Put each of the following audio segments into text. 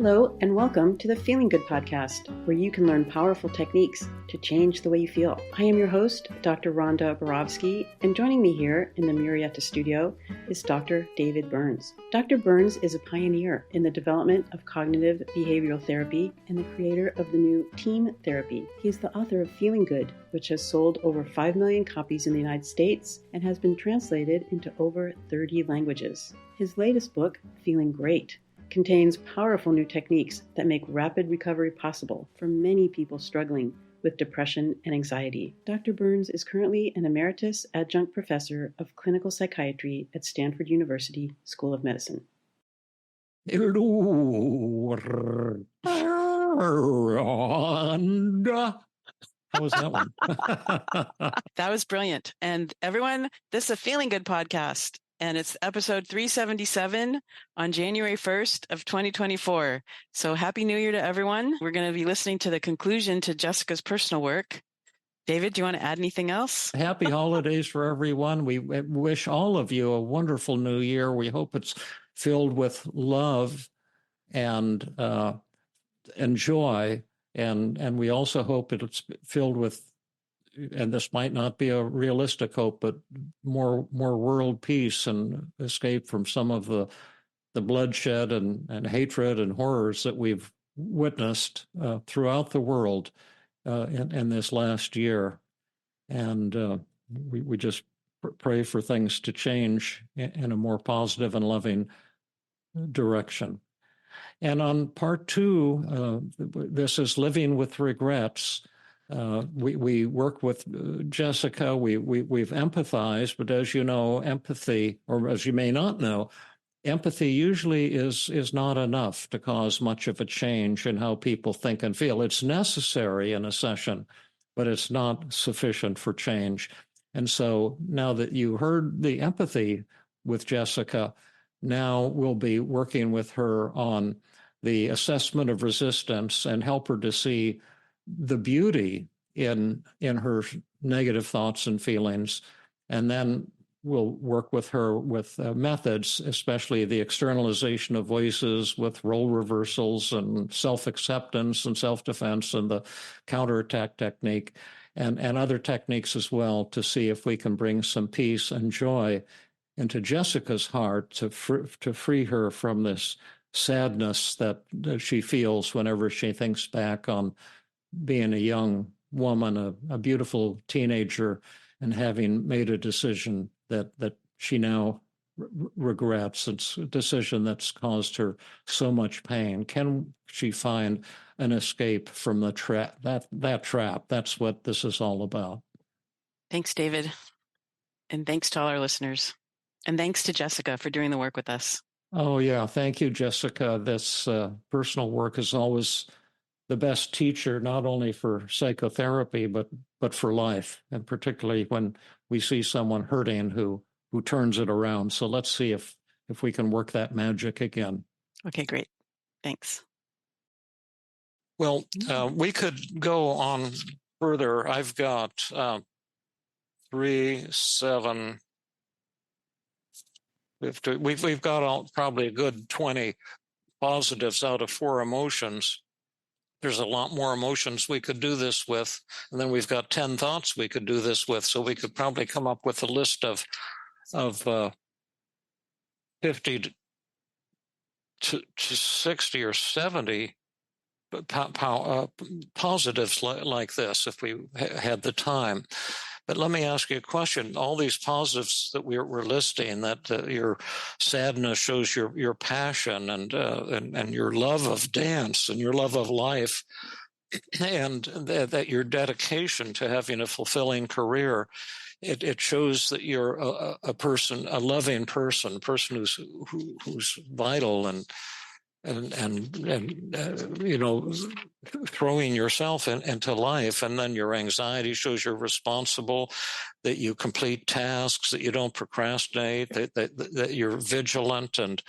Hello, and welcome to the Feeling Good podcast, where you can learn powerful techniques to change the way you feel. I am your host, Dr. Rhonda Borowski, and joining me here in the Murrieta studio is Dr. David Burns. Dr. Burns is a pioneer in the development of cognitive behavioral therapy and the creator of the new TEAM therapy. He is the author of Feeling Good, which has sold over 5 million copies in the United States and has been translated into over 30 languages. His latest book, Feeling Great, contains powerful new techniques that make rapid recovery possible for many people struggling with depression and anxiety. Dr. Burns is currently an emeritus adjunct professor of clinical psychiatry at Stanford University School of Medicine. Hello, Rhonda. How was that one? That was brilliant. And everyone, this is a Feeling Good podcast. And it's episode 377 on January 1st of 2024. So happy New Year to everyone. We're going to be listening to the conclusion to Jessica's personal work. David, do you want to add anything else? Happy holidays for everyone. We wish all of you a wonderful new year. We hope it's filled with love and joy. And we also hope it's filled with, and this might not be a realistic hope, but more world peace and escape from some of the bloodshed and hatred and horrors that we've witnessed throughout the world in this last year. And we just pray for things to change in a more positive and loving direction. And on part two, this is Living with Regrets. We work with Jessica. We've empathized, but as you know, empathy, or as you may not know, empathy usually is not enough to cause much of a change in how people think and feel. It's necessary in a session, but it's not sufficient for change. And so now that you heard the empathy with Jessica, now we'll be working with her on the assessment of resistance and help her to see the beauty in her negative thoughts and feelings. And then we'll work with her with methods, especially the externalization of voices with role reversals and self-acceptance and self-defense and the counterattack technique and other techniques as well, to see if we can bring some peace and joy into Jessica's heart to free her from this sadness that she feels whenever she thinks back on being a young woman, a beautiful teenager, and having made a decision that she now regrets. It's a decision that's caused her so much pain. Can she find an escape from the trap? That trap. That's what this is all about. Thanks, David. And thanks to all our listeners. And thanks to Jessica for doing the work with us. Oh, yeah. Thank you, Jessica. This personal work is always the best teacher, not only for psychotherapy, but for life, and particularly when we see someone hurting who turns it around. So let's see if we can work that magic again. Okay, great. Thanks. Well, we could go on further. I've got 3, 7. We've got probably a good 20 positives out of 4 emotions. There's a lot more emotions we could do this with, and then we've got 10 thoughts we could do this with. So we could probably come up with a list of 50 to 60 or 70 positives like this if we had the time. But let me ask you a question. All these positives that we're listing, that your sadness shows your passion and your love of dance and your love of life, and that your dedication to having a fulfilling career, it shows that you're a person, a loving person, a person who's vital and you know, throwing yourself into life. And then your anxiety shows you're responsible, that you complete tasks, that you don't procrastinate, that you're vigilant, and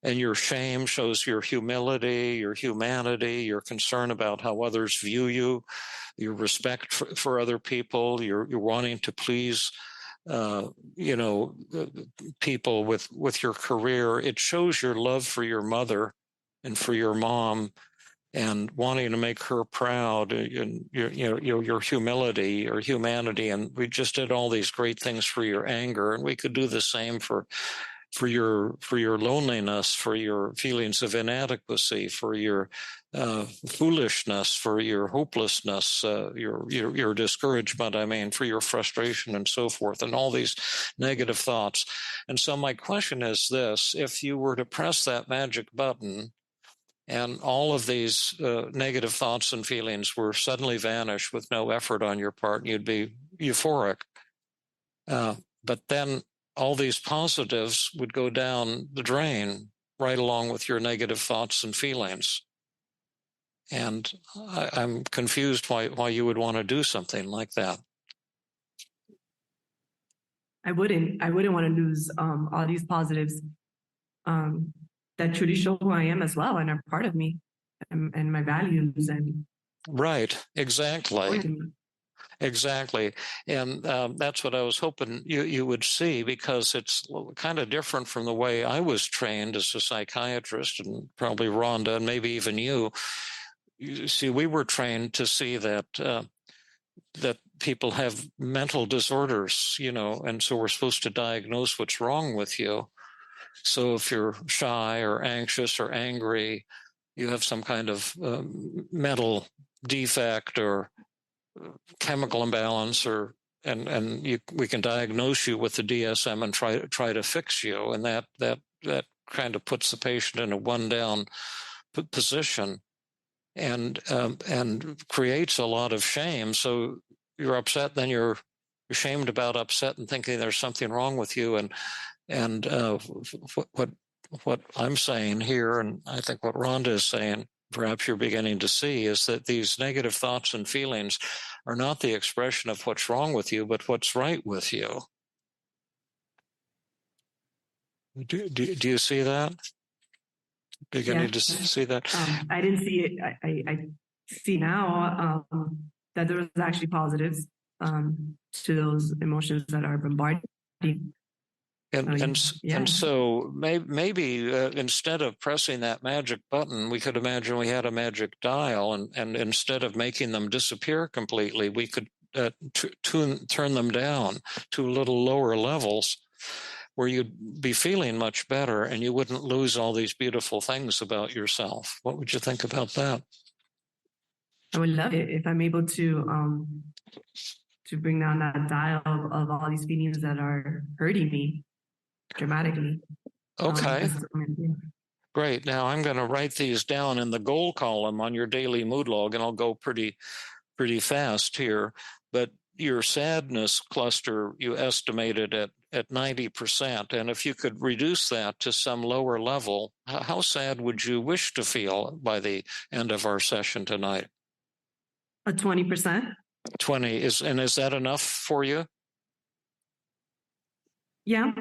your shame shows your humility, your humanity, your concern about how others view you, your respect for other people, you're wanting to please people with your career. It shows your love for your mother and for your mom, and wanting to make her proud, and your humility, your humanity, and we just did all these great things for your anger, and we could do the same for your loneliness, for your feelings of inadequacy, for your foolishness, for your hopelessness, your discouragement, I mean, for your frustration and so forth, and all these negative thoughts. And so my question is this: if you were to press that magic button and all of these negative thoughts and feelings were suddenly vanished with no effort on your part, you'd be euphoric. But then all these positives would go down the drain right along with your negative thoughts and feelings. And I'm confused why you would want to do something like that. I wouldn't want to lose all these positives that truly show who I am as well and are part of me and my values. And right, exactly. Exactly. And that's what I was hoping you would see, because it's kind of different from the way I was trained as a psychiatrist, and probably Rhonda and maybe even you. You see, we were trained to see that that people have mental disorders, and so we're supposed to diagnose what's wrong with you. So if you're shy or anxious or angry, you have some kind of mental defect or chemical imbalance, we can diagnose you with the DSM and try to fix you, and that kind of puts the patient in a one down position, and creates a lot of shame. So you're upset, then you're ashamed about upset and thinking there's something wrong with you, and what I'm saying here, and I think what Rhonda is saying, perhaps you're beginning to see, is that these negative thoughts and feelings are not the expression of what's wrong with you, but what's right with you. Do you see that? Beginning to see that? I didn't see it. I see now that there was actually positives to those emotions that are bombarding. And so maybe instead of pressing that magic button, we could imagine we had a magic dial, and instead of making them disappear completely, we could turn them down to a little lower levels, where you'd be feeling much better and you wouldn't lose all these beautiful things about yourself. What would you think about that? I would love it if I'm able to bring down that dial of all these feelings that are hurting me dramatically. Okay. Great. Now I'm going to write these down in the goal column on your daily mood log, and I'll go pretty fast here. But your sadness cluster, you estimated at 90%. And if you could reduce that to some lower level, how sad would you wish to feel by the end of our session tonight? 20%. 20 is that enough for you? Yeah.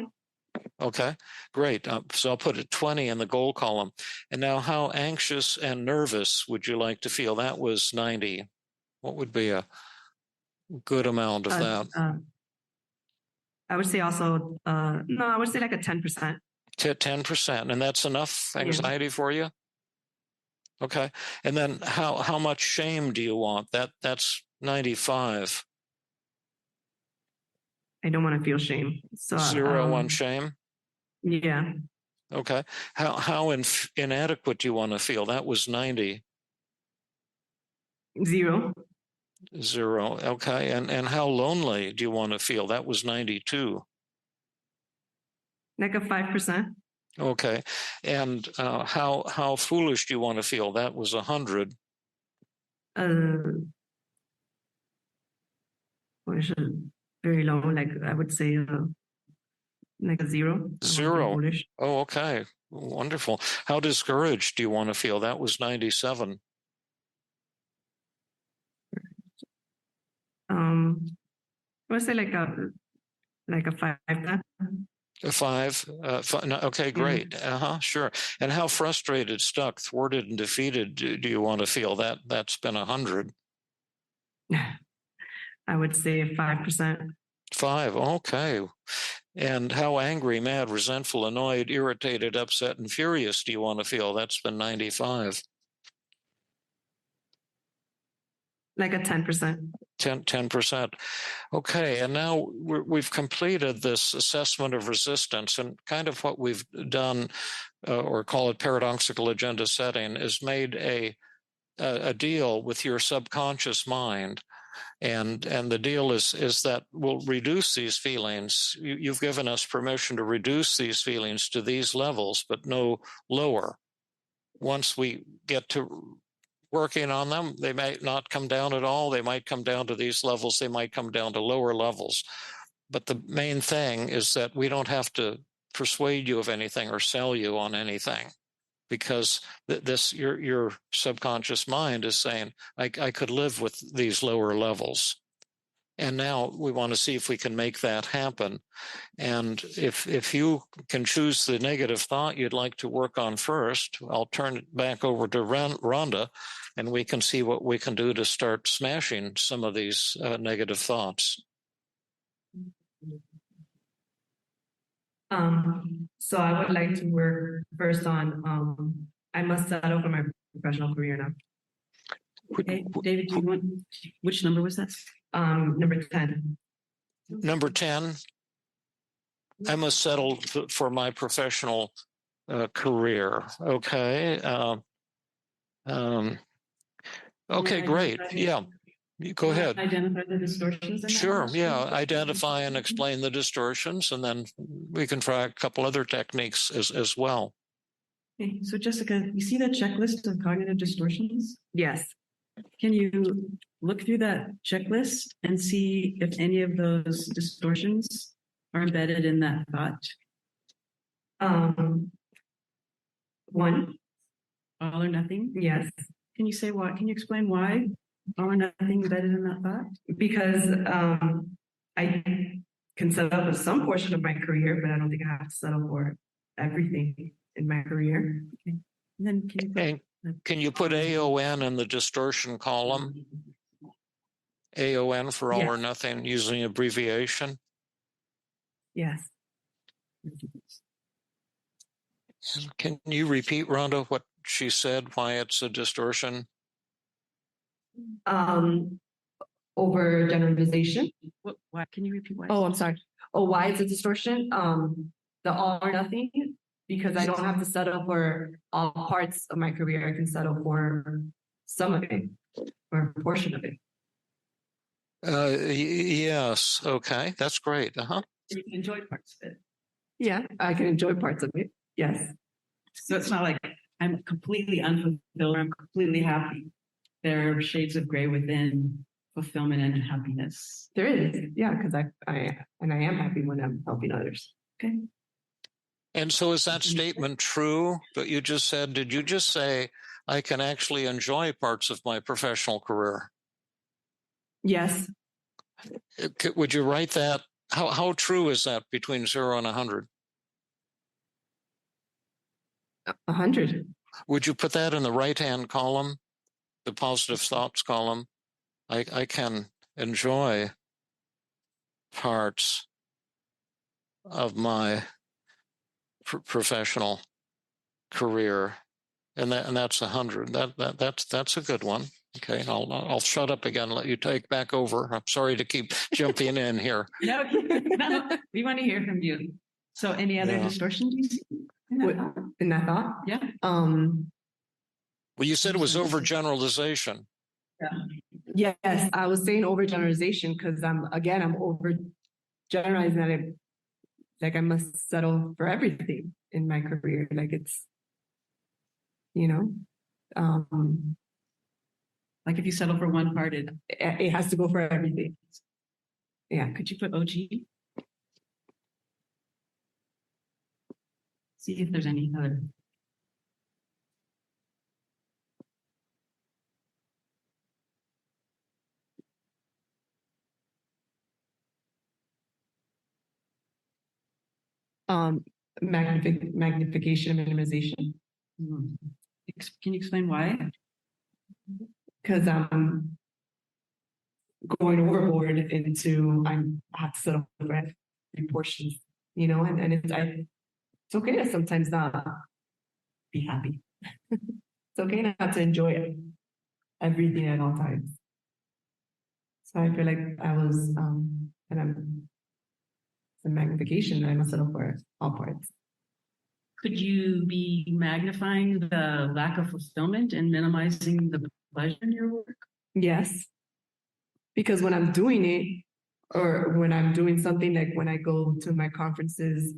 Okay, great. So I'll put a 20 in the goal column. And now, how anxious and nervous would you like to feel? That was 90. What would be a good amount of that? I would say also, no, I would say like a 10%. 10%. And that's enough anxiety for you? Okay. And then how much shame do you want? That's 95. I don't want to feel shame. So 0 on shame? Yeah. Okay. How inadequate do you want to feel? That was 90. 0. 0. Okay. And how lonely do you want to feel? That was 92. Like a 5%. Okay. And how foolish do you want to feel? That was 100. Very low. Like I would say like a 0. 0. Oh, okay. Wonderful. How discouraged do you want to feel? That was 97. I would say like a 5. A 5. No, okay, great. Sure. And how frustrated, stuck, thwarted, and defeated do you want to feel? That's been 100. I would say 5%. 5. Okay. And how angry, mad, resentful, annoyed, irritated, upset, and furious do you want to feel? That's been 95. Like a 10%. 10%. Okay, and now we've completed this assessment of resistance, and kind of what we've done, or call it paradoxical agenda setting, is made a deal with your subconscious mind. And the deal is that we'll reduce these feelings. You've given us permission to reduce these feelings to these levels, but no lower. Once we get to working on them, they might not come down at all. They might come down to these levels. They might come down to lower levels. But the main thing is that we don't have to persuade you of anything or sell you on anything, because your subconscious mind is saying, I could live with these lower levels. And now we want to see if we can make that happen. And if you can choose the negative thought you'd like to work on first, I'll turn it back over to Rhonda, and we can see what we can do to start smashing some of these negative thoughts. So I would like to work first on, I must settle for my professional career now. Okay, David, do you want, which number was that? Number 10. Number 10, I must settle for my professional career. Okay. Okay, great. Yeah. Go ahead. Identify the distortions in that? Sure. Yeah. Identify and explain the distortions, and then we can try a couple other techniques as well. Okay, so Jessica, you see that checklist of cognitive distortions? Yes. Can you look through that checklist and see if any of those distortions are embedded in that thought? One. All or nothing? Yes. Can you say why? Can you explain why all or nothing embedded in that thought? Because I can settle for some portion of my career, but I don't think I have to settle for everything in my career. Okay. And then can you put AON in the distortion column? AON for all or nothing, using abbreviation? Yes. Can you repeat, Rhonda, what she said, why it's a distortion? Overgeneralization. Why? Can you repeat why? Oh, I'm sorry. Oh, why it's a distortion? The all or nothing, because I don't have to settle for all parts of my career. I can settle for some of it or a portion of it. Yes. Okay. That's great. You can enjoy parts of it. Yeah, I can enjoy parts of it. Yes. So it's not like I'm completely unfulfilled or I'm completely happy. There are shades of gray within fulfillment and happiness. There is. Yeah, because I am happy when I'm helping others. Okay. And so is that statement true that you just said? Did you just say, I can actually enjoy parts of my professional career? Yes. Would you write that? How true is that between 0 and 100? 100. Would you put that in the right-hand column, the positive thoughts column? I can enjoy parts of my professional career, and that's 100. That's a good one. Okay, I'll shut up again. Let you take back over. I'm sorry to keep jumping in here. No, we want to hear from you. So, any other distortions you see in that thought? Yeah. Well, you said it was overgeneralization. Yeah. Yes, I was saying overgeneralization because I'm overgeneralizing that I must settle for everything in my career. Like it's, like if you settle for one part, it has to go for everything. Yeah. Could you put OG? See if there's any other. Magnification and minimization. Can you explain why? Because I'm going overboard into I have to settle for every portion you know, and it's okay to sometimes not be happy. It's okay not to enjoy everything at all times. So I feel like I was, and I'm, it's a magnification that I must settle for all parts. Could you be magnifying the lack of fulfillment and minimizing the pleasure in your work? Yes. Because when I'm doing it, or when I'm doing something like when I go to my conferences,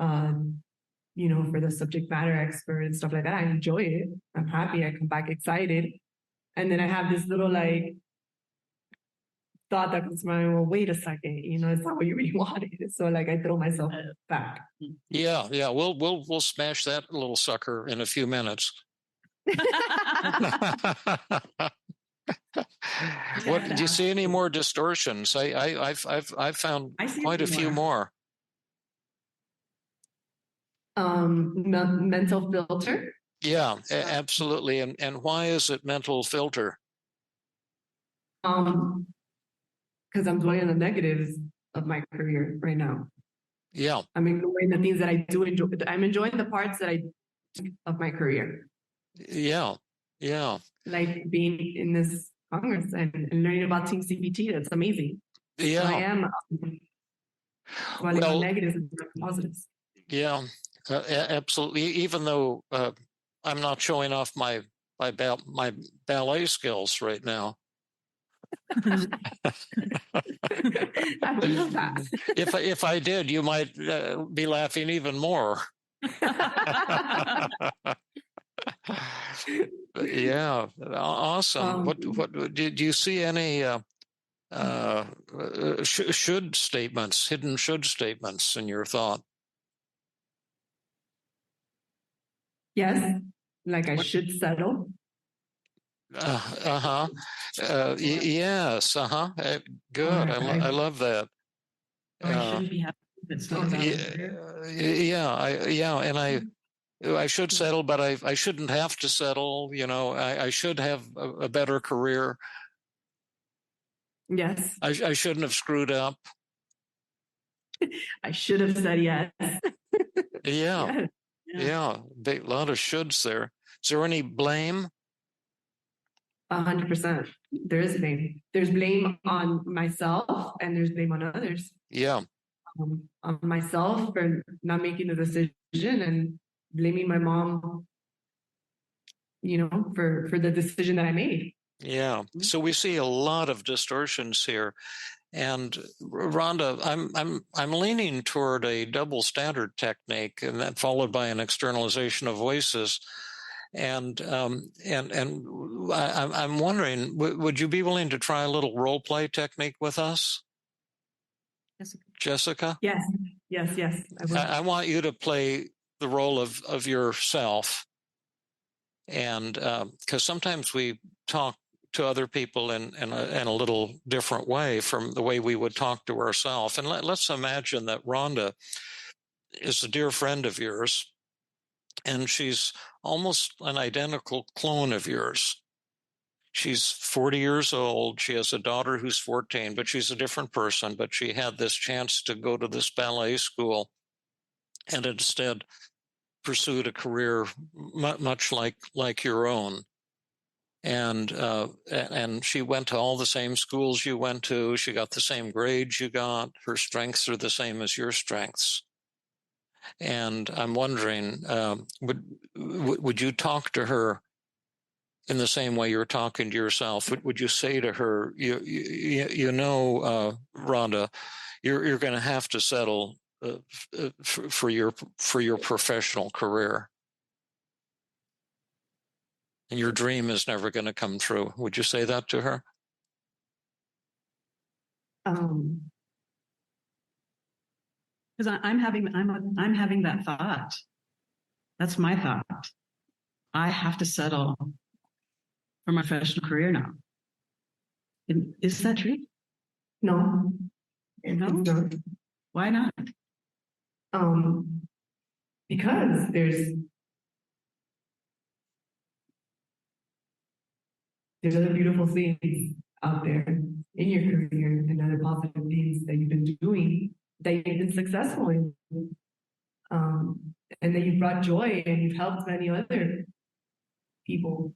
you know, for the subject matter expert and stuff like that, I enjoy it. I'm happy. I come back excited. And then I have this little like thought that comes to mind, well, wait a second, you know, it's not what you really wanted. So like I throw myself back. Yeah, we'll smash that little sucker in a few minutes. What do you see any more distortions? I've found quite a few more. Mental filter. Yeah, absolutely. And why is it mental filter? Because I'm dwelling on the negatives of my career right now. Yeah. I'm enjoying the things that I do enjoy. I'm enjoying the parts that I of my career. Yeah. Like being in this Congress and learning about TEAM-CBT. That's amazing. Yeah. So I am dwelling on negatives and positives. Yeah, absolutely. Even though I'm not showing off my ballet skills right now. I would love that. If I did, you might be laughing even more. Yeah, awesome. What did you see any should statements, hidden should statements in your thought? Yes, like I should settle. Yes. Good. I love that. Or I shouldn't be happy if it's not about and I should settle, but I shouldn't have to settle. You know, I should have a better career. Yes. I shouldn't have screwed up. I should have said yes. Yeah. A lot of shoulds there. Is there any blame? 100%. There is blame. There's blame on myself and there's blame on others. Yeah. On myself for not making the decision and blaming my mom, you know, for the decision that I made. Yeah. So we see a lot of distortions here. And Rhonda, I'm leaning toward a double standard technique, and that followed by an externalization of voices. And I'm wondering, would you be willing to try a little role play technique with us, Jessica? Yes. I want you to play the role of yourself, and because sometimes we talk to other people in a little different way from the way we would talk to ourselves. And let's imagine that Rhonda is a dear friend of yours, and she's almost an identical clone of yours. She's 40 years old. She has a daughter who's 14, but she's a different person. But she had this chance to go to this ballet school and instead pursued a career much like your own. And she went to all the same schools you went to. She got the same grades you got. Her strengths are the same as your strengths. And I'm wondering, would you talk to her in the same way you're talking to yourself? Would you say to her, you know, Rhonda, you're going to have to settle for your professional career, and your dream is never going to come true? Would you say that to her? Because I'm having that thought. That's my thought. I have to settle for my professional career now. Is that true? No. No. Why not? Because there's other beautiful things out there in your career and other positive things that you've been doing that you've been successful in, and that you've brought joy and you've helped many other people.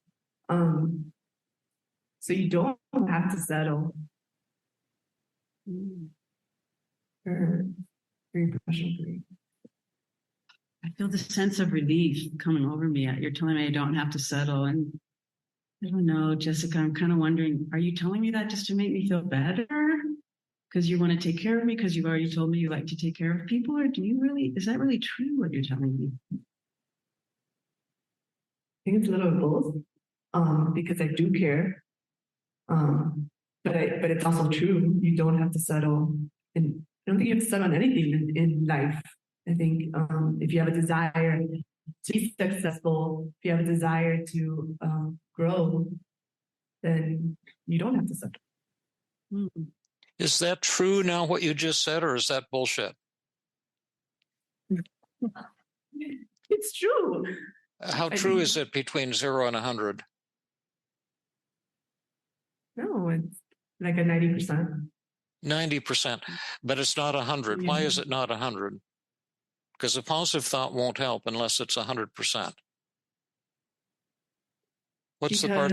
So you don't have to settle for your professional career. I feel the sense of relief coming over me. You're telling me I don't have to settle. And I don't know, Jessica, I'm kind of wondering, are you telling me that just to make me feel better? Because you want to take care of me? Because you've already told me you like to take care of people? Or do you really, is that really true what you're telling me? I think it's a little of both, because I do care. But it's also true. You don't have to settle. And I don't think you have to settle on anything in life. I think if you have a desire to be successful, if you have a desire to grow, then you don't have to settle. Mm-hmm. Is that true now, what you just said, or is that bullshit? It's true. How true is it between 0 and 100? No, it's like a 90%. 90%, but it's not 100. Why is it not 100? Because a positive thought won't help unless it's 100%. What's the part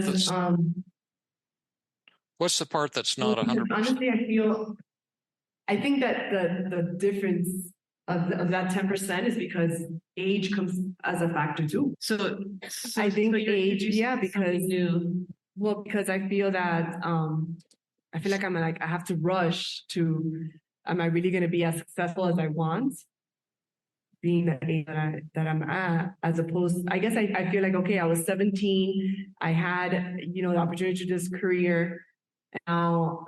that's not 100%? Honestly, I think that the difference of that 10% is because age comes as a factor too. So I think age, because I feel that I feel like I have to rush to, am I really going to be as successful as I want? Being the age that I'm at, as opposed, I guess I feel like, okay, I was 17, I had, the opportunity to do this career. Now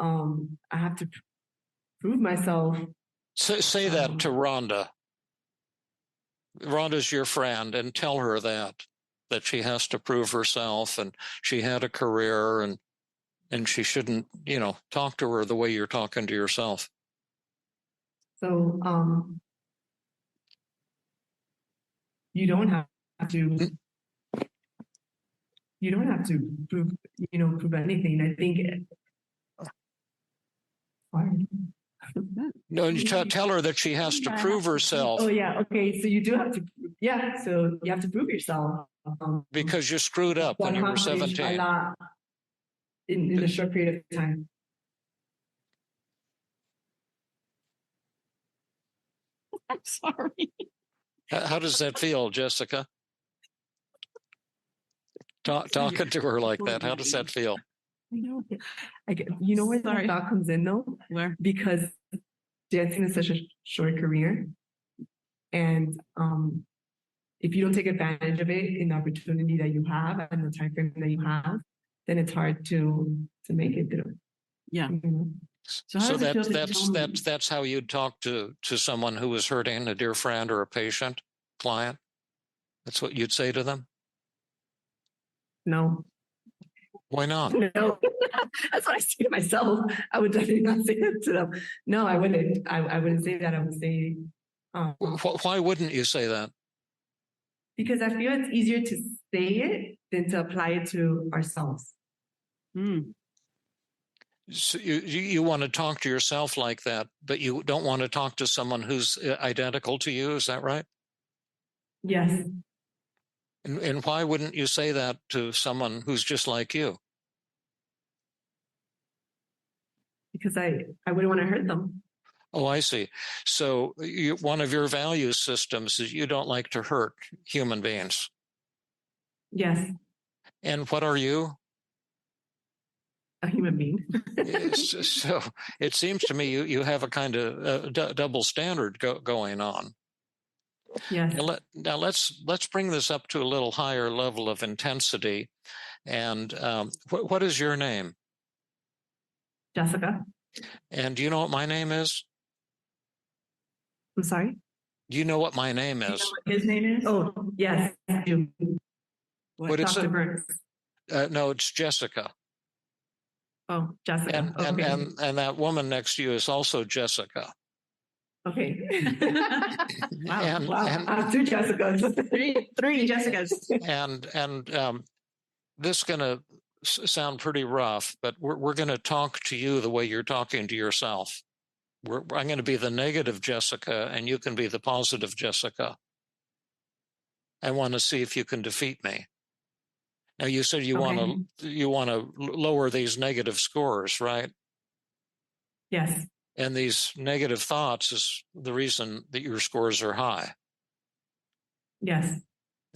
I have to prove myself. Say that to Rhonda. Rhonda's your friend, and tell her that she has to prove herself, and she had a career, and she shouldn't, talk to her the way you're talking to yourself. So you don't have to prove anything. I think no, you tell her that she has to prove herself. Oh yeah, okay. So you do have to, so you have to prove yourself. Because you screwed up when you were 17. A lot in a short period of time. I'm sorry. How does that feel, Jessica? Talking to her like that, how does that feel? You know where that thought comes in though? Where? Because dancing is such a short career. And if you don't take advantage of it in the opportunity that you have and the time frame that you have, then it's hard to make it through. Yeah. Mm-hmm. So that's how you'd talk to someone who was hurting, a dear friend or a patient, client? That's what you'd say to them? No. Why not? No. That's what I say to myself. I would definitely not say that to them. No, I wouldn't. I wouldn't say that. I would say... Why wouldn't you say that? Because I feel it's easier to say it than to apply it to ourselves. So you want to talk to yourself like that, but you don't want to talk to someone who's identical to you. Is that right? Yes. And why wouldn't you say that to someone who's just like you? Because I wouldn't want to hurt them. Oh, I see. So one of your value systems is you don't like to hurt human beings. Yes. And what are you? A human being. So it seems to me you have a kind of double standard going on. Yes. Now let's bring this up to a little higher level of intensity. And what is your name? Jessica. And do you know what my name is? I'm sorry? Do you know what my name is? You know what his name is? Oh, yes, I do. What is Dr. it? Burns. No, it's Jessica. Oh, Jessica. And that woman next to you is also Jessica. Okay. Wow. Two Jessicas. Three Jessicas. And this is going to sound pretty rough, but we're going to talk to you the way you're talking to yourself. I'm going to be the negative Jessica, and you can be the positive Jessica. I want to see if you can defeat me. Now, you said you want to lower these negative scores, right? Yes. And these negative thoughts is the reason that your scores are high. Yes.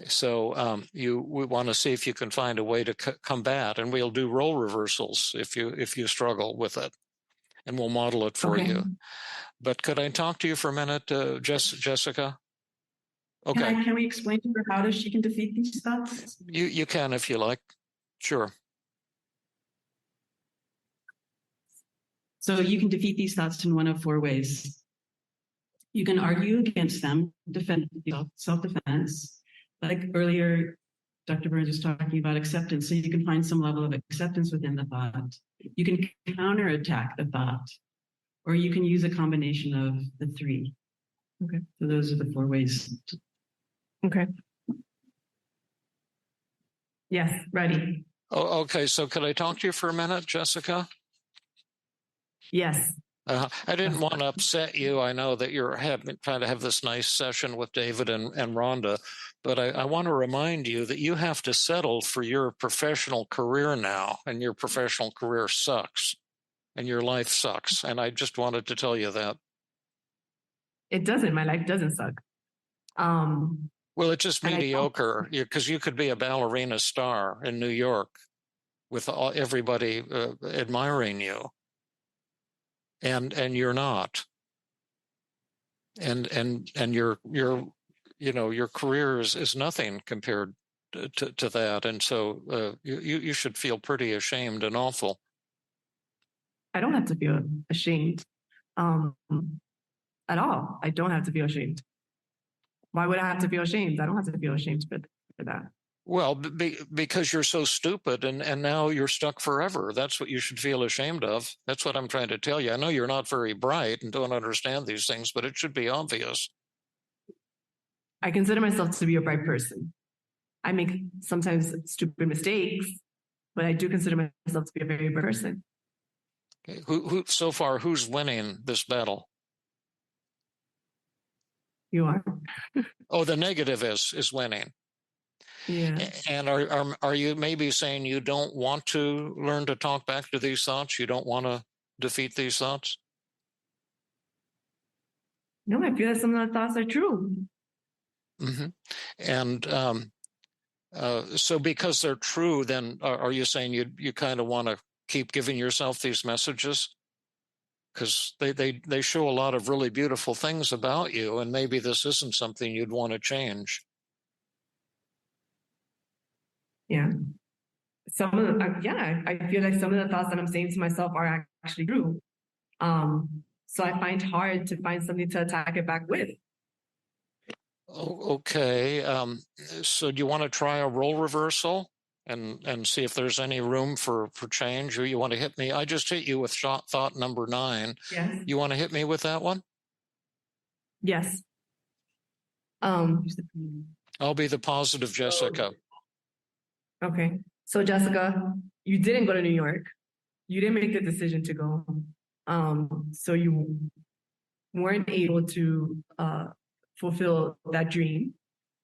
So we want to see if you can find a way to combat, and we'll do role reversals if you struggle with it, and we'll model it for you. But could I talk to you for a minute, Jessica? Okay. Can we explain to her how she can defeat these thoughts? You can if you like. Sure. So you can defeat these thoughts in one of four ways. You can argue against them, defend self-defense. Like earlier, Dr. Burns was talking about acceptance. So you can find some level of acceptance within the thought. You can counterattack the thought, or you can use a combination of the three. Okay. So those are the four ways. Okay. Yes, ready. Oh, okay. So could I talk to you for a minute, Jessica? Yes. I didn't want to upset you. I know that you're trying to have this nice session with David and Rhonda, but I want to remind you that you have to settle for your professional career now, and your professional career sucks, and your life sucks. And I just wanted to tell you that. It doesn't. My life doesn't suck. Well, it's just mediocre, because you could be a ballerina star in New York with everybody admiring you. And you're not, and your career is nothing compared to that, and so you should feel pretty ashamed and awful. I don't have to feel ashamed, at all. I don't have to feel ashamed. Why would I have to feel ashamed? I don't have to feel ashamed for that. Well, because you're so stupid, and now you're stuck forever. That's what you should feel ashamed of. That's what I'm trying to tell you. I know you're not very bright and don't understand these things, but it should be obvious. I consider myself to be a bright person. I make sometimes stupid mistakes, but I do consider myself to be a very bright person. Okay. Who so far, who's winning this battle? You are. Oh, the negative is winning. Yeah. And are you maybe saying you don't want to learn to talk back to these thoughts? You don't want to defeat these thoughts? No, I feel that some of the thoughts are true. Mm-hmm. And so because they're true, then are you saying you kind of want to keep giving yourself these messages? Because they show a lot of really beautiful things about you, and maybe this isn't something you'd want to change. Yeah. Some of the, I feel like some of the thoughts that I'm saying to myself are actually true. So I find hard to find something to attack it back with. Okay. So do you want to try a role reversal and see if there's any room for change? Or you want to hit me? I just hit you with thought number 9. Yes. You want to hit me with that one? Yes. I'll be the positive Jessica. Okay. So Jessica, you didn't go to New York. You didn't make the decision to go. So you weren't able to fulfill that dream.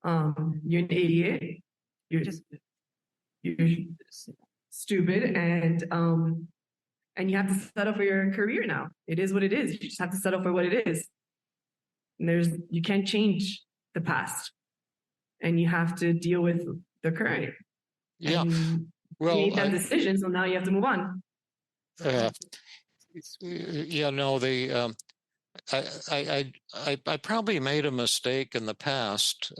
You're an idiot. You're stupid, and you have to settle for your career now. It is what it is. You just have to settle for what it is. And you can't change the past, and you have to deal with the current. Yeah. And well, you made that decision, so now you have to move on. Yeah, no, I probably made a mistake in the past.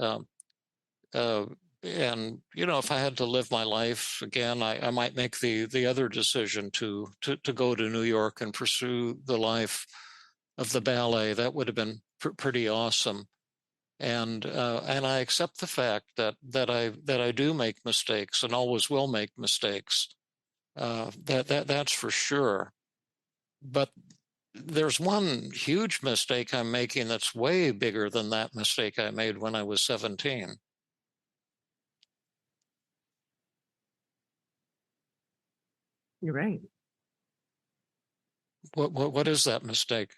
And, if I had to live my life again, I might make the other decision to go to New York and pursue the life of the ballet. That would have been pretty awesome. And I accept the fact that I do make mistakes and always will make mistakes. That's for sure. But there's one huge mistake I'm making that's way bigger than that mistake I made when I was 17. You're right. What is that mistake?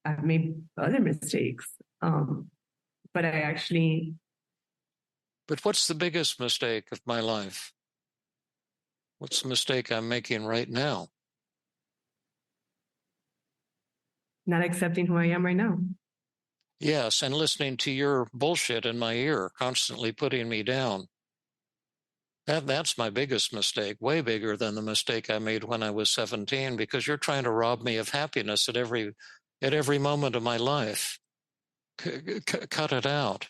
I've made other mistakes. But I actually. But what's the biggest mistake of my life? What's the mistake I'm making right now? Not accepting who I am right now. Yes, and listening to your bullshit in my ear, constantly putting me down. That's my biggest mistake, way bigger than the mistake I made when I was 17, because you're trying to rob me of happiness at every moment of my life. Cut it out.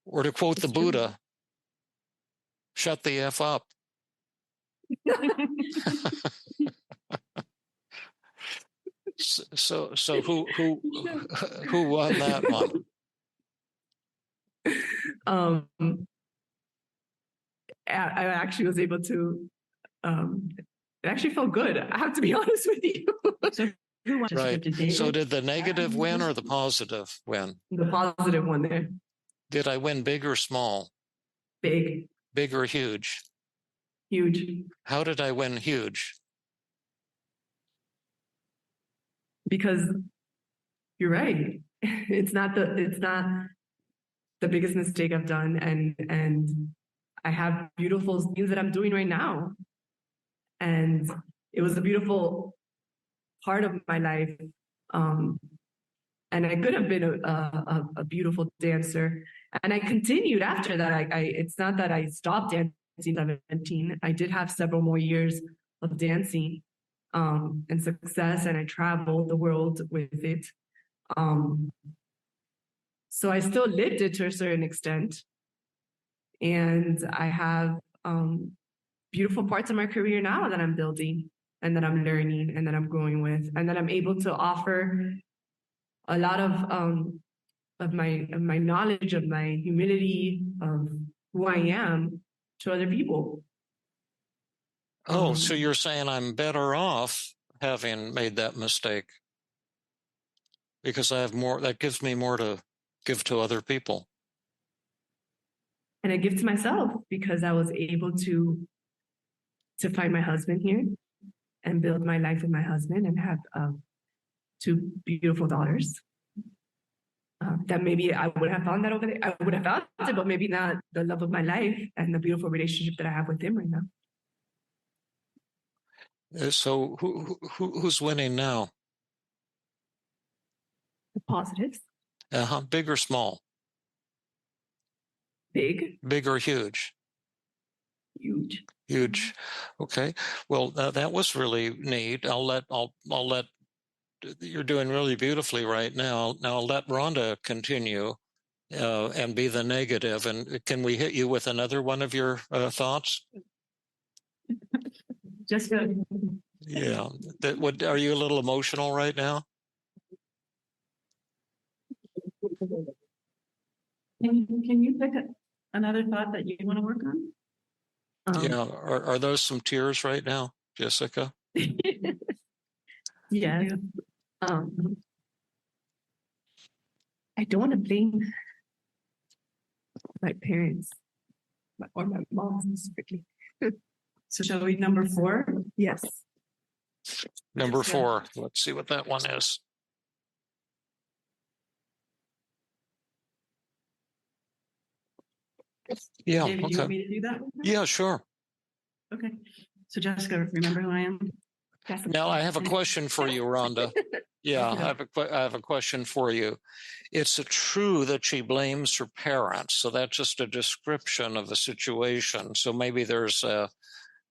Or to quote the Buddha, shut the F up. So who won that one? I actually was able to. It actually felt good. I have to be honest with you. Right. So did the negative win or the positive win? The positive one there. Did I win big or small? Big. Big or huge? Huge. How did I win huge? Because you're right. It's not the biggest mistake I've done, and I have beautiful things that I'm doing right now. And it was a beautiful part of my life. And I could have been a beautiful dancer. And I continued after that. It's not that I stopped dancing at 17. I did have several more years of dancing and success, and I traveled the world with it. So I still lived it to a certain extent. And I have beautiful parts of my career now that I'm building and that I'm learning and that I'm growing with, and that I'm able to offer a lot of my knowledge, of my humility, of who I am to other people. Oh, so you're saying I'm better off having made that mistake because I have more, that gives me more to give to other people. And I give to myself because I was able to find my husband here and build my life with my husband and have 2 beautiful daughters. That maybe I would have found that over there. I would have found it, but maybe not the love of my life and the beautiful relationship that I have with him right now. So who's winning now? The positives. Big or small? Big. Big or huge? Huge. Huge. Okay. Well, that was really neat. I'll let. You're doing really beautifully right now. Now I'll let Rhonda continue and be the negative. And can we hit you with another one of your thoughts? Just good. Yeah. Are you a little emotional right now? Can you pick another thought that you want to work on? Yeah. Are those some tears right now, Jessica? Yeah. I don't want to blame my parents or my mom specifically. So shall we number 4? Yes. Number 4. Let's see what that one is. Yeah. David, Okay. do you want me to do that one? Yeah, sure. Okay. So Jessica, remember who I am? Now I have a question for you, Rhonda. Yeah, I have a question for you. It's true that she blames her parents, so that's just a description of the situation. So maybe there's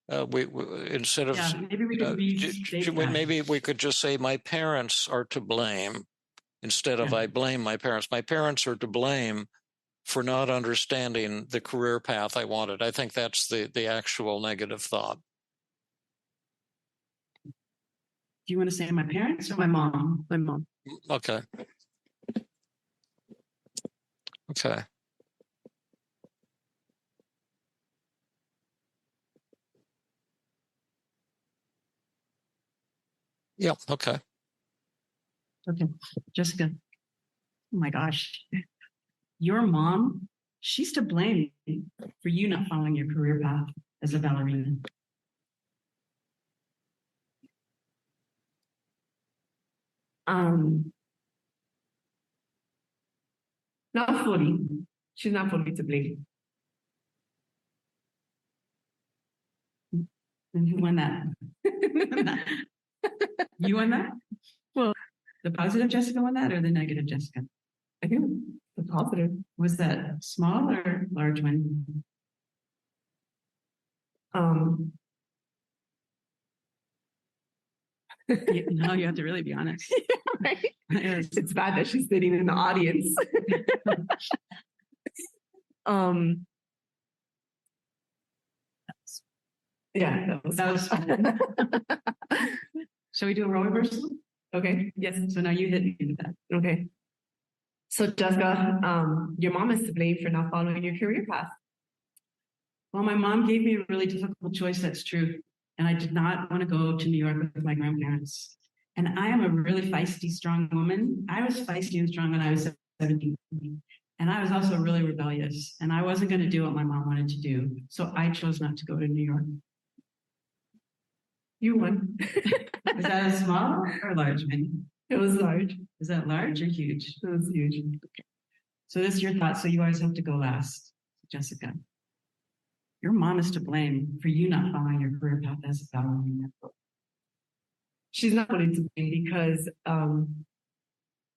instead of maybe we could restate that. Maybe we could just say my parents are to blame instead of I blame my parents. My parents are to blame for not understanding the career path I wanted. I think that's the actual negative thought. Do you want to say my parents or my mom? My mom. Okay. Okay. Yeah. Okay. Okay. Jessica. Oh my gosh. Your mom, she's to blame for you not following your career path as a ballerina. Not fully. She's not fully to blame. And who won that? You won that? Well, the positive Jessica won that, or the negative Jessica? I think the positive. Was that small or large one? No, you have to really be honest. Yeah, right? It's bad that she's sitting in the audience. Yeah, that was fun. Shall we do a role reversal? Okay. Yes. So now you hit me with that. Okay. So Jessica, your mom is to blame for not following your career path. Well, my mom gave me a really difficult choice. That's true. And I did not want to go to New York with my grandparents. And I am a really feisty, strong woman. I was feisty and strong when I was 17. And I was also really rebellious. And I wasn't going to do what my mom wanted to do. So I chose not to go to New York. You won. Was that a small or large one? It was large. Is that large or huge? It was huge. Okay. So this is your thought. So you always have to go last, Jessica. Your mom is to blame for you not following your career path as a ballerina. She's not willing to blame because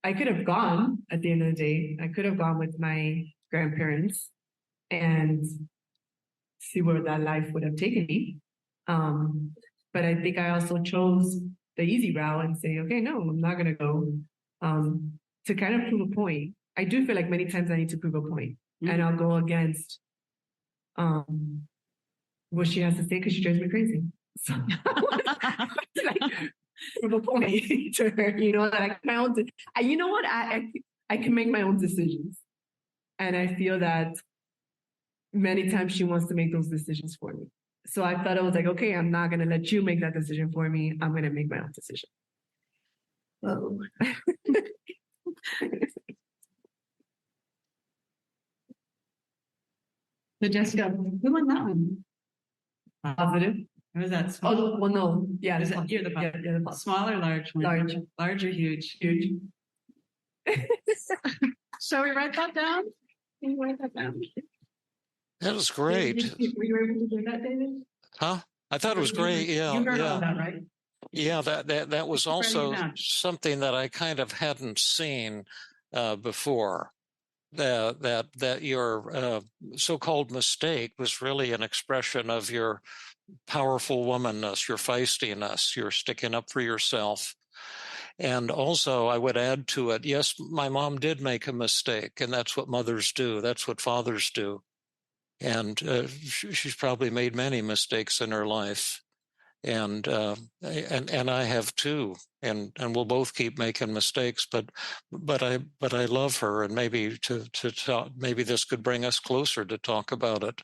I could have gone at the end of the day. I could have gone with my grandparents and see where that life would have taken me. But I think I also chose the easy route and say, okay, no, I'm not going to go to kind of prove a point. I do feel like many times I need to prove a point, and I'll go against what she has to say because she drives me crazy. So like, prove a point to her, you know, that I can my own. You know what? I can make my own decisions, and I feel that many times she wants to make those decisions for me. So I thought I was like, okay, I'm not gonna let you make that decision for me. I'm gonna make my own decision. Oh. So Jessica, who won that one? Positive. Or was that small? Oh, well, no. Yeah, Is that, you're the positive. yeah, the positive. Small or large one? Large. Large or huge? Huge. Shall we write that down? Can you write that down? That was great. Were you able to do that, David? Huh? I thought it was great. Yeah. You heard yeah. all that, right? Yeah, that was also something that I kind of hadn't seen before. That your so-called mistake was really an expression of your powerful womanness, your feistiness, your sticking up for yourself. And also, I would add to it, yes, my mom did make a mistake, and that's what mothers do. That's what fathers do. And she's probably made many mistakes in her life. And I have too, and we'll both keep making mistakes. But I love her, and maybe to talk, maybe this could bring us closer to talk about it,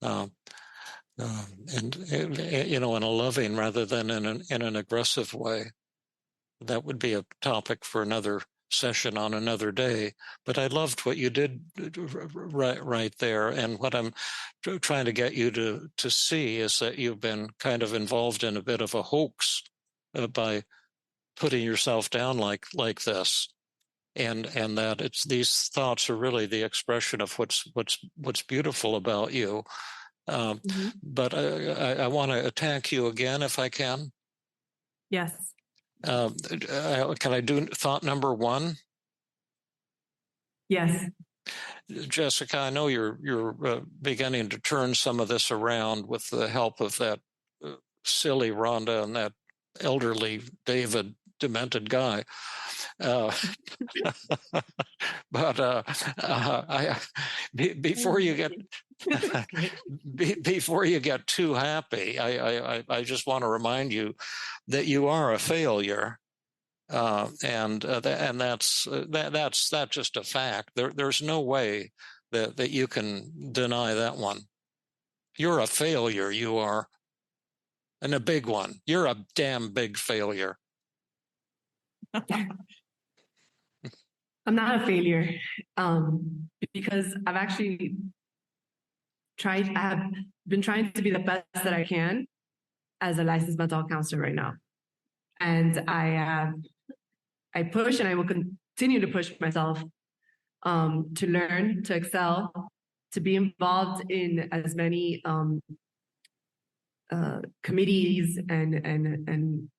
and you know, in a loving rather than in an aggressive way. That would be a topic for another session on another day. But I loved what you did right there, and what I'm trying to get you to see is that you've been kind of involved in a bit of a hoax by putting yourself down like this, and that it's these thoughts are really the expression of what's beautiful about you. But I want to attack you again if I can. Yes. Can I do thought number one? Yes. Jessica, I know you're beginning to turn some of this around with the help of that silly Rhonda and that elderly David, demented guy. But before you get before you get too happy, I just want to remind you that you are a failure. And that's just a fact. There's no way that you can deny that one. You're a failure. You are, and a big one. You're a damn big failure. I'm not a failure, because I've actually I have been trying to be the best that I can as a licensed mental health counselor right now, and I I push and I will continue to push myself to learn, to excel, to be involved in as many committees and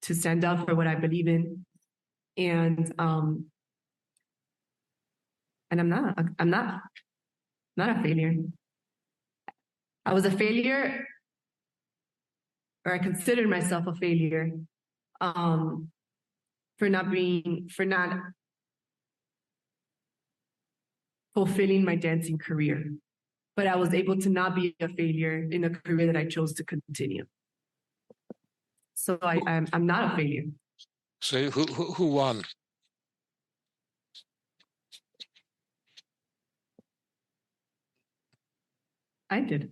to stand up for what I believe in. And I'm not a failure. I was a failure, or I considered myself a failure for not fulfilling my dancing career. But I was able to not be a failure in a career that I chose to continue. So I'm not a failure. So who won? I did.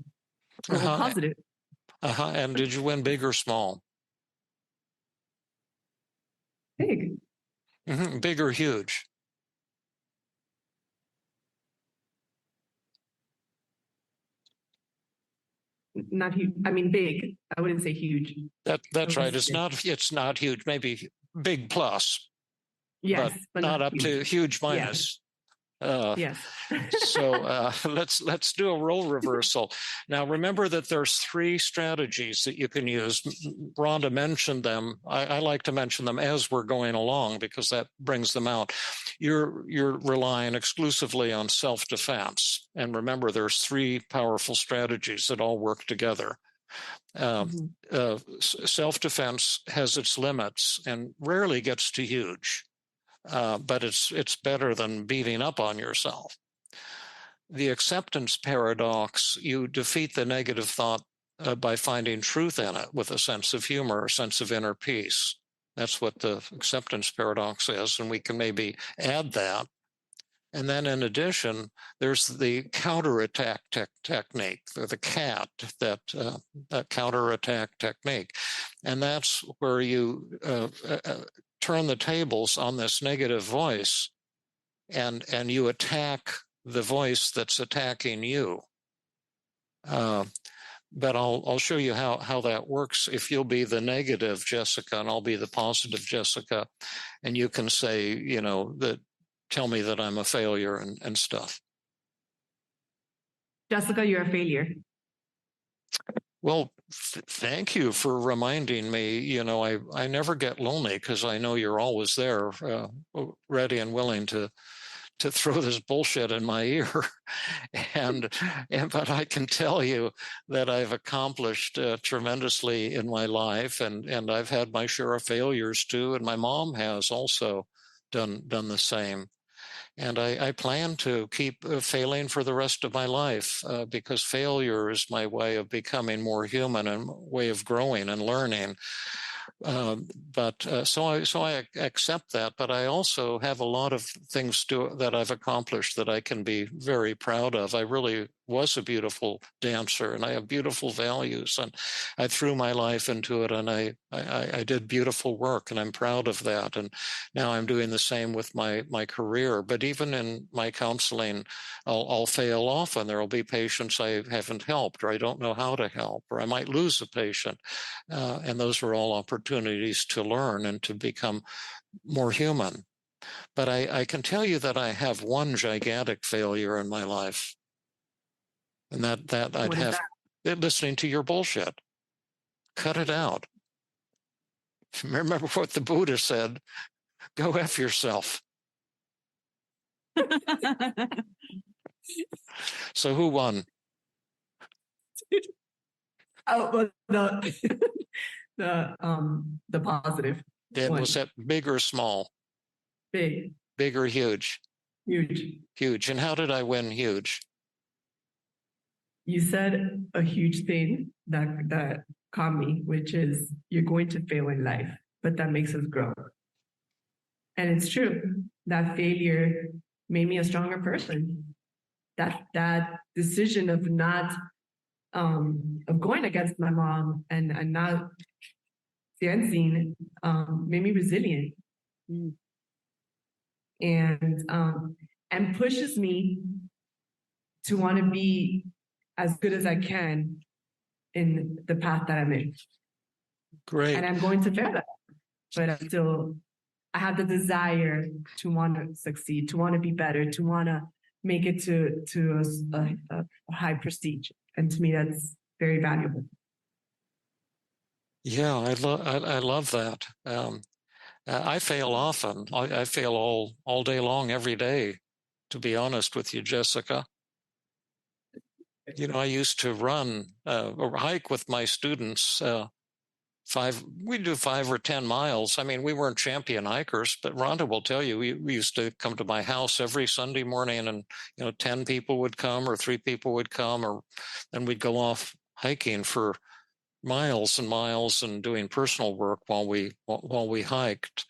Well, positive. And did you win big or small? Big. Big or huge? Not huge. I mean, big. I wouldn't say huge. That's right. It's not huge. Maybe big plus. Yes, but not up huge. to huge minus. Yes. So let's do a role reversal. Now, remember that there's 3 strategies that you can use. Rhonda mentioned them. I like to mention them as we're going along because that brings them out. You're relying exclusively on self-defense. And remember, there's 3 powerful strategies that all work together. Self-defense has its limits and rarely gets to huge. But it's better than beating up on yourself. The acceptance paradox, you defeat the negative thought by finding truth in it with a sense of humor, a sense of inner peace. That's what the acceptance paradox is, and we can maybe add that. And then in addition, there's the counterattack technique, the CAT, that counterattack technique. And that's where you turn the tables on this negative voice and you attack the voice that's attacking you. But I'll show you how that works. If you'll be the negative Jessica and I'll be the positive Jessica, and you can say, tell me that I'm a failure and stuff. Jessica, you're a failure. Well, thank you for reminding me. I never get lonely because I know you're always there, ready and willing to throw this bullshit in my ear. But I can tell you that I've accomplished tremendously in my life, and I've had my share of failures too, and my mom has also done the same. And I plan to keep failing for the rest of my life because failure is my way of becoming more human and way of growing and learning. So I accept that, but I also have a lot of things that I've accomplished that I can be very proud of. I really was a beautiful dancer, and I have beautiful values, and I threw my life into it, and I did beautiful work, and I'm proud of that. And now I'm doing the same with my career. But even in my counseling, I'll fail often. There will be patients I haven't helped, or I don't know how to help, or I might lose a patient, and those are all opportunities to learn and to become more human. But I can tell you that I have one gigantic failure in my life. And that I'd have listening to your bullshit. Cut it out. Remember what the Buddha said, go F yourself. So who won? Oh, well, the positive. Was that big or small? Big. Big or huge? Huge. Huge. And how did I win huge? You said a huge thing that caught me, which is you're going to fail in life, but that makes us grow. And it's true. That failure made me a stronger person. That decision of not of going against my mom and not dancing made me resilient. And pushes me to want to be as good as I can in the path that I'm in. Great. And I'm going to fail that, but I'm still I have the desire to want to succeed, to want to be better, to want to make it to a high prestige. And to me, that's very valuable. Yeah, I love that. I fail often. I fail all day long, every day, to be honest with you, Jessica. I used to run or hike with my students. We do 5 or 10 miles. I mean, we weren't champion hikers, but Rhonda will tell you, we used to come to my house every Sunday morning, and 10 people would come or 3 people would come, or then we'd go off hiking for miles and miles and doing personal work while we hiked.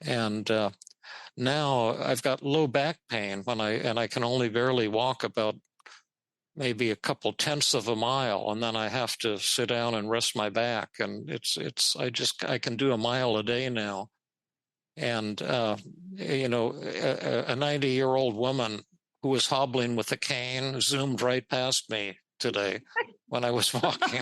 And now I've got low back pain and I can only barely walk about maybe a couple tenths of a mile, and then I have to sit down and rest my back. And I can do a mile a day now. And a 90-year-old woman who was hobbling with a cane zoomed right past me today when I was walking.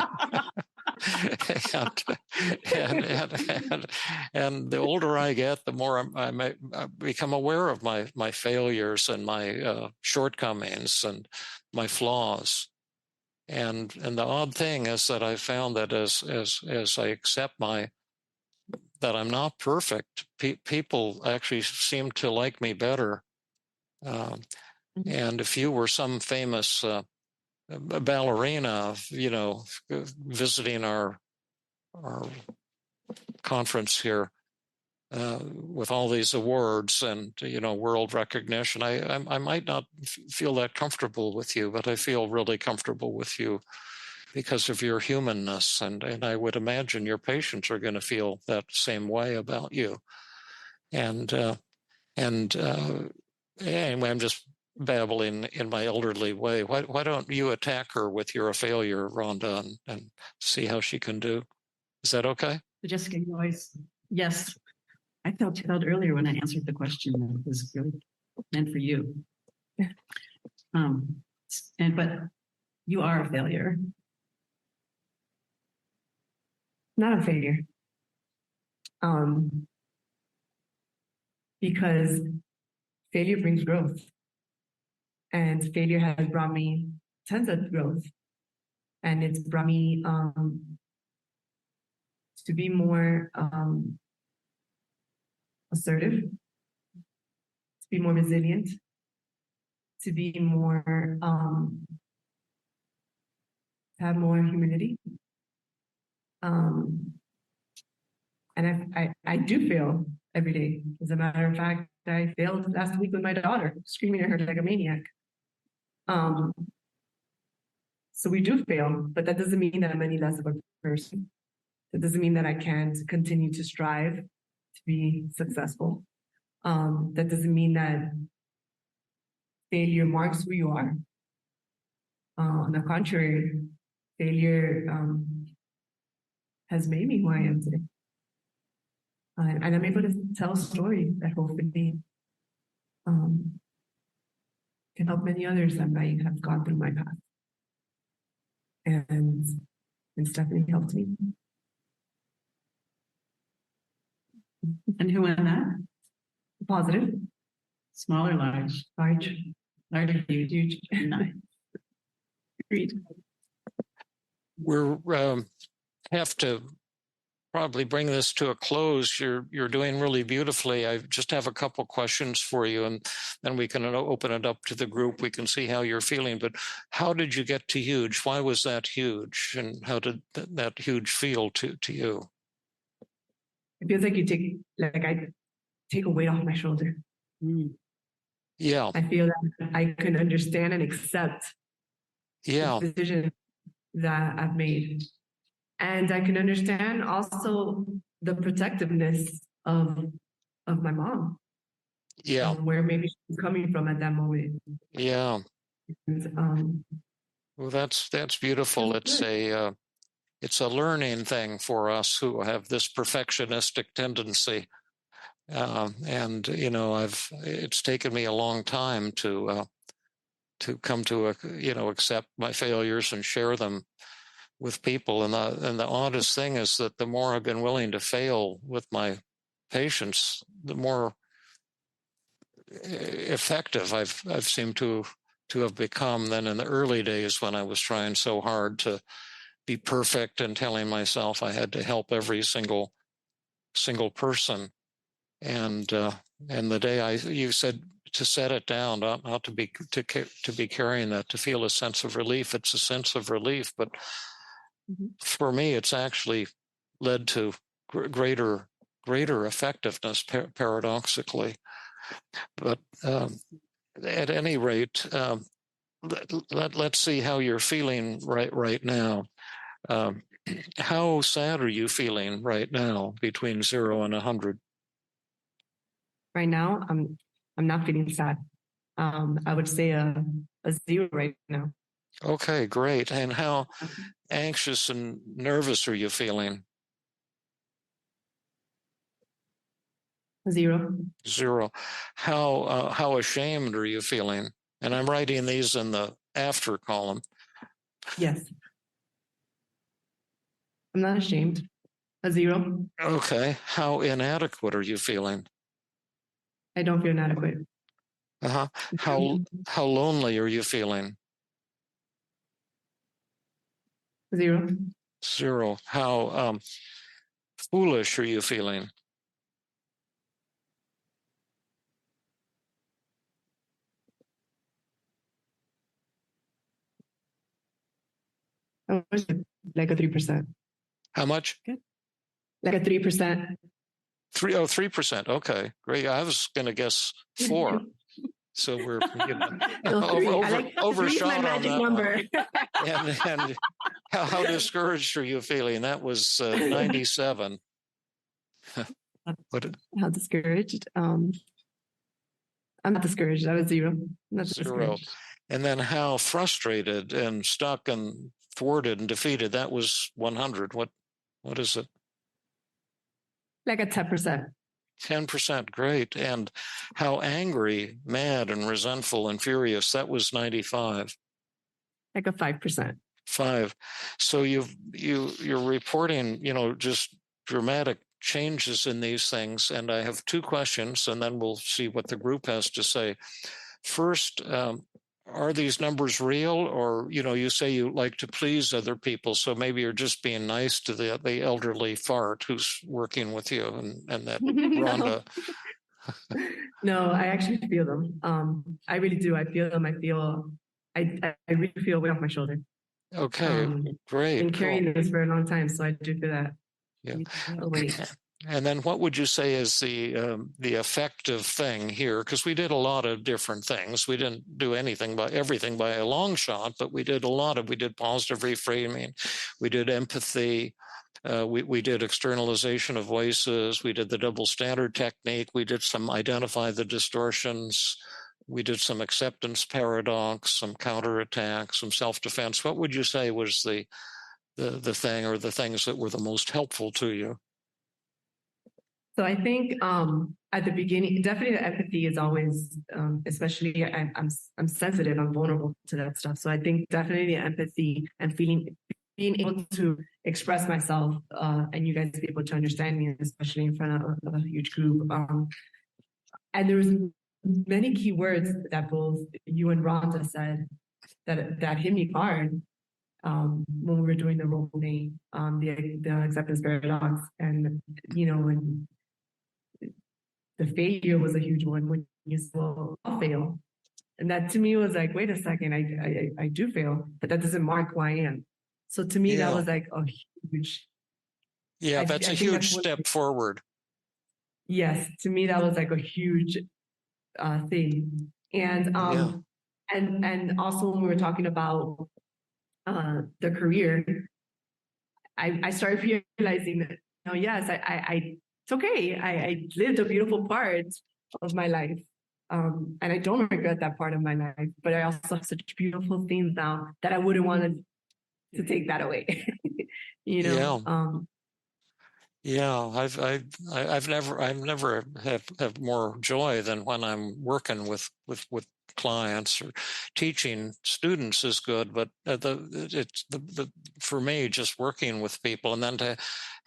and the older I get, the more I become aware of my failures and my shortcomings and my flaws. And the odd thing is that I found that as I accept that I'm not perfect, people actually seem to like me better. And if you were some famous ballerina, visiting our conference here with all these awards and world recognition, I might not feel that comfortable with you, but I feel really comfortable with you because of your humanness, and I would imagine your patients are going to feel that same way about you. And anyway, I'm just babbling in my elderly way. Why don't you attack her with you're a failure, Rhonda, and see how she can do? Is that okay? Jessica, you always, yes. I felt earlier when I answered the question that it was really meant for you. But you are a failure. Not a failure. Because failure brings growth. And failure has brought me tons of growth. And it's brought me to be more assertive, to be more resilient, to be more, have more humility. And I do fail every day. As a matter of fact, I failed last week with my daughter, screaming at her like a maniac. So we do fail, but that doesn't mean that I'm any less of a person. That doesn't mean that I can't continue to strive to be successful. That doesn't mean that failure marks who you are. On the contrary, failure has made me who I am today. And I'm able to tell a story that hopefully can help many others that might have gone through my path. And it's definitely helped me. And who won that? Positive. Small or large? Large. Large or huge? Huge. Nice. Agreed. We're have to probably bring this to a close. You're doing really beautifully. I just have a couple questions for you, and then we can open it up to the group. We can see how you're feeling. But how did you get to huge? Why was that huge? And how did that huge feel to you? It feels like I take a weight off my shoulder. Yeah. I feel that I can understand and accept the decision that I've made. And I can understand also the protectiveness of my mom. Yeah. Where maybe she's coming from at that moment. Yeah. And, well, that's beautiful. It's a learning thing for us who have this perfectionistic tendency. And it's taken me a long time to come to accept my failures and share them with people. And the oddest thing is that the more I've been willing to fail with my patients, the more effective I've seemed to have become than in the early days when I was trying so hard to be perfect and telling myself I had to help every single person. And the day you said to set it down, not to be carrying that, to feel a sense of relief. It's a sense of relief, but for me, it's actually led to greater effectiveness, paradoxically. But at any rate, let's see how you're feeling right now. How sad are you feeling right now between 0 and 100? Right now, I'm not feeling sad. I would say a 0 right now. Okay, great. And how anxious and nervous are you feeling? 0. 0. How ashamed are you feeling? And I'm writing these in the after column. Yes. I'm not ashamed. A 0. Okay. How inadequate are you feeling? I don't feel inadequate. Uh-huh. How lonely are you feeling? 0. 0. How foolish are you feeling? Like a 3%. How much? Like a 3%. 3%. Okay, great. I was going to guess 4. So we're overshot on that number. And how discouraged are you feeling? That was 97. How discouraged? I'm not discouraged. I was 0. Not 0. And then how frustrated and stuck and thwarted and defeated? That was 100. What is it? Like a 10%. 10%, great. And how angry, mad, and resentful and furious? That was 95. Like a 5%. 5. So you're reporting, just dramatic changes in these things. And I have 2 questions, and then we'll see what the group has to say. First, are these numbers real? Or, you say you like to please other people, so maybe you're just being nice to the elderly fart who's working with you and that Rhonda. No, I actually feel them. I really do. I feel them. I really feel weight off my shoulder. Okay, great. Been carrying this for a long time, so I do feel that. Yeah. Weight. And then what would you say is the effective thing here? Because we did a lot of different things. We didn't do everything by a long shot, but we did positive reframing. We did empathy. We did externalization of voices. We did the double standard technique. We did some identify the distortions. We did some acceptance paradox, some counterattack, some self-defense. What would you say was the thing or the things that were the most helpful to you? So I think at the beginning, definitely the empathy is always, especially I'm sensitive, I'm vulnerable to that stuff. So I think definitely the empathy and being able to express myself and you guys be able to understand me, especially in front of a huge group. And there was many key words that both you and Rhonda said that hit me hard when we were doing the role playing, the acceptance paradox, and when the failure was a huge one. When you said, "Well, I'll fail," and that to me was like, "Wait a second, I do fail, but that doesn't mark who I am." So to me, that was like a huge. Yeah, that's a huge step forward. Yes, to me that was like a huge thing, and and also when we were talking about the career, I started realizing that yes, I it's okay. I lived a beautiful part of my life, and I don't regret that part of my life. But I also have such beautiful things now that I wouldn't want to take that away. Yeah. I've never have more joy than when I'm working with clients or teaching students is good, but for me, just working with people and then to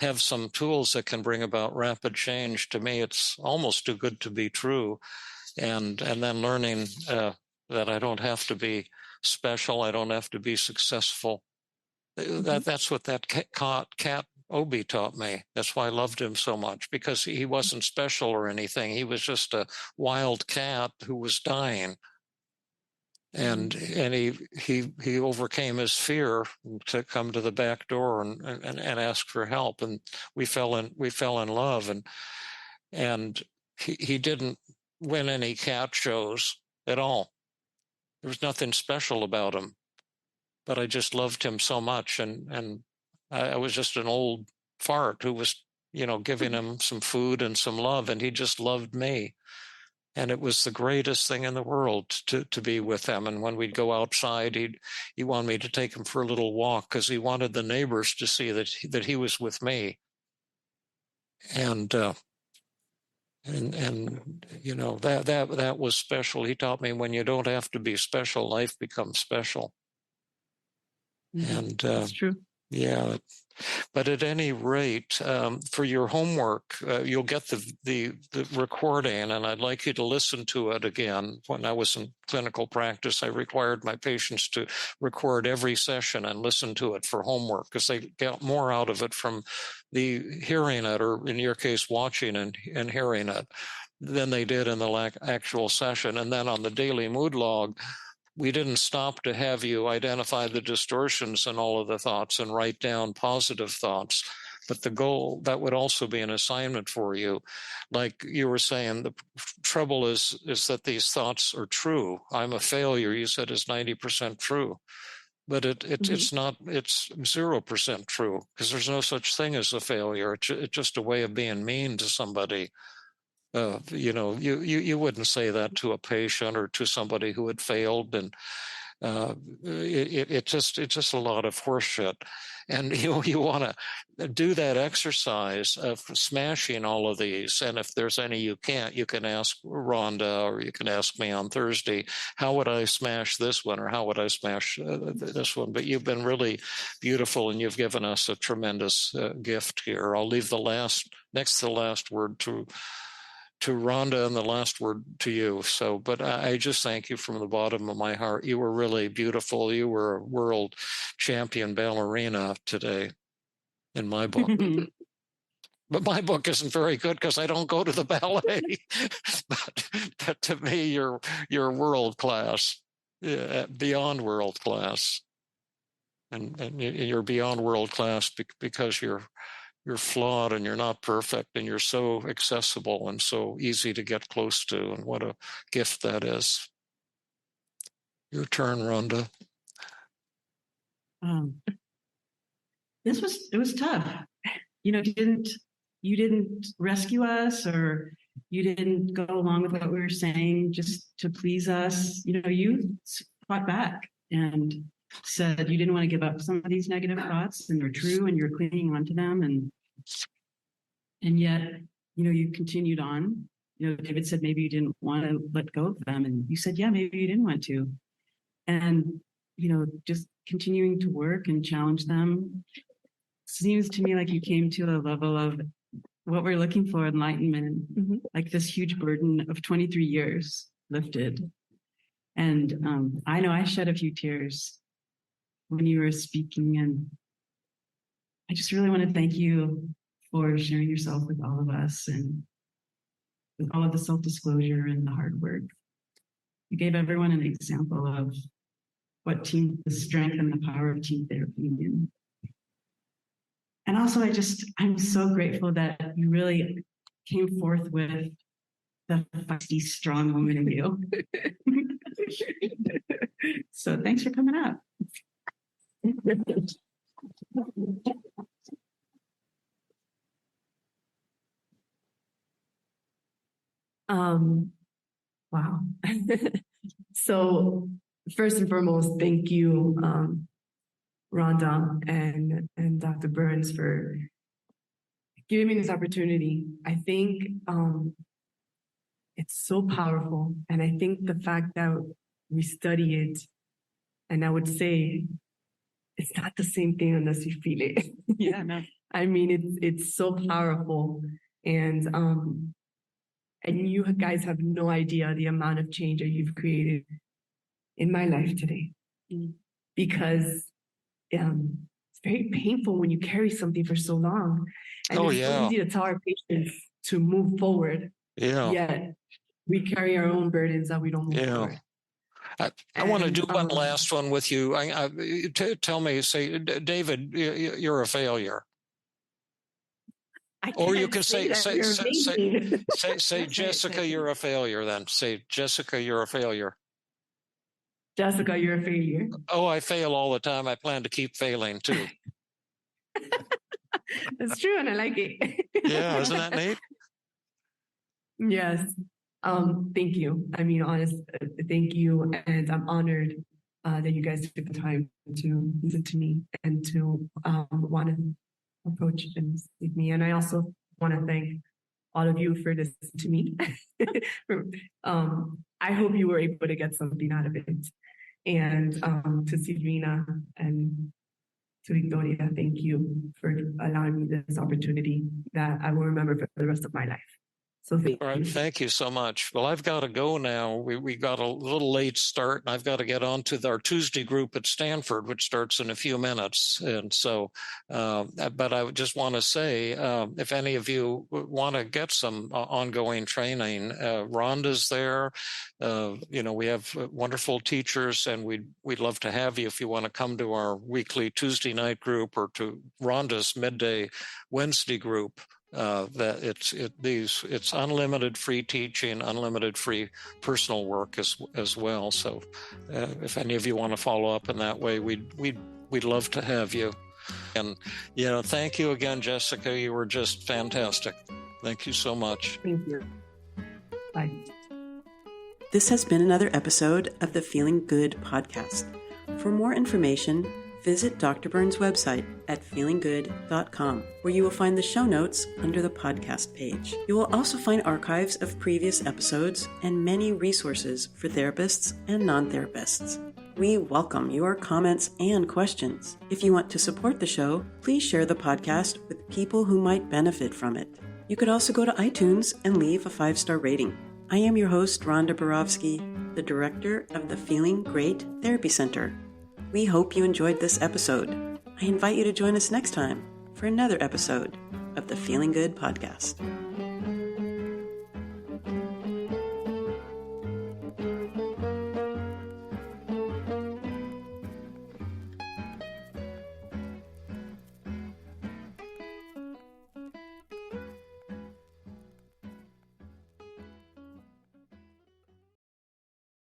have some tools that can bring about rapid change, to me, it's almost too good to be true. And then learning that I don't have to be special, I don't have to be successful. That's what that cat Obi taught me. That's why I loved him so much, because he wasn't special or anything. He was just a wild cat who was dying. And he overcame his fear to come to the back door and ask for help. And we fell in love. And he didn't win any cat shows at all. There was nothing special about him. But I just loved him so much, and I was just an old fart who was, giving him some food and some love, and he just loved me. And it was the greatest thing in the world to be with him. And when we'd go outside, he wanted me to take him for a little walk because he wanted the neighbors to see that he was with me. And that was special. He taught me when you don't have to be special, life becomes special. And that's true. Yeah, but at any rate, for your homework, you'll get the recording, and I'd like you to listen to it again. When I was in clinical practice, I required my patients to record every session and listen to it for homework because they got more out of it from the hearing it, or in your case, watching and hearing it, than they did in the actual session. And then on the daily mood log, we didn't stop to have you identify the distortions in all of the thoughts and write down positive thoughts. But the goal, that would also be an assignment for you. Like you were saying, the trouble is that these thoughts are true. I'm a failure, you said, is 90% true. But it's not, it's 0% true, because there's no such thing as a failure. It's just a way of being mean to somebody. You wouldn't say that to a patient or to somebody who had failed, and it's just a lot of horseshit. And you want to do that exercise of smashing all of these. And if there's any you can't, you can ask Rhonda, or you can ask me on Thursday, how would I smash this one, or how would I smash this one? But you've been really beautiful, and you've given us a tremendous gift here. I'll leave next to the last word to Rhonda and the last word to you. So, but I just thank you from the bottom of my heart. You were really beautiful. You were a world champion ballerina today in my book. But my book isn't very good because I don't go to the ballet. but to me, you're world class, beyond world class. And you're beyond world class because you're flawed and you're not perfect, and you're so accessible and so easy to get close to. And what a gift that is. Your turn, Rhonda. It was tough. You didn't rescue us, or you didn't go along with what we were saying just to please us. You fought back and said you didn't want to give up some of these negative thoughts, and they're true, and you're clinging onto them, and yet, you continued on. David said maybe you didn't want to let go of them, and you said, yeah, maybe you didn't want to. And, just continuing to work and challenge them. Seems to me like you came to a level of what we're looking for, enlightenment, like this huge burden of 23 years lifted. And I know I shed a few tears when you were speaking, and I just really want to thank you for sharing yourself with all of us, and with all of the self-disclosure and the hard work. You gave everyone an example of what the strength and the power of team therapy mean. And also, I'm so grateful that you really came forth with the feisty, strong woman in you. So thanks for coming up. Wow. So first and foremost, thank you, Rhonda and Dr. Burns, for giving me this opportunity. I think it's so powerful. And I think the fact that we study it, and I would say it's not the same thing unless you feel it. Yeah, no. I mean, it's so powerful. And you guys have no idea the amount of change that you've created in my life today. Because it's very painful when you carry something for so long. And it's so easy to tell our patients to move forward. Yeah. Yet we carry our own burdens that we don't move forward. I want to do one last one with you. Tell me, say, David, you're a failure. Or you can say Jessica, you're a failure then. Say, Jessica, you're a failure. Jessica, you're a failure. Oh, I fail all the time. I plan to keep failing too. That's true, and I like it. Yeah, isn't that neat? Yes. Thank you. I mean, honest, thank you. And I'm honored that you guys took the time to listen to me and to want to approach and speak me. And I also want to thank all of you for listening to me. I hope you were able to get something out of it. And to Silvina and to Victoria, thank you for allowing me this opportunity that I will remember for the rest of my life. So thank you so much. Well, I've got to go now. We got a little late start, and I've got to get on to our Tuesday group at Stanford, which starts in a few minutes. And so, but I just want to say, if any of you want to get some ongoing training, Rhonda's there. We have wonderful teachers, and we'd love to have you if you want to come to our weekly Tuesday night group or to Rhonda's midday Wednesday group. That it's unlimited free teaching, unlimited free personal work as well. So, if any of you want to follow up in that way, we'd love to have you. And thank you again, Jessica. You were just fantastic. Thank you so much. Thank you. Bye. This has been another episode of the Feeling Good podcast. For more information, visit Dr. Burns' website at feelinggood.com, where you will find the show notes under the podcast page. You will also find archives of previous episodes and many resources for therapists and non-therapists. We welcome your comments and questions. If you want to support the show, please share the podcast with people who might benefit from it. You could also go to iTunes and leave a 5-star rating. I am your host, Rhonda Borowski, the director of the Feeling Great Therapy Center. We hope you enjoyed this episode. I invite you to join us next time for another episode of the Feeling Good podcast.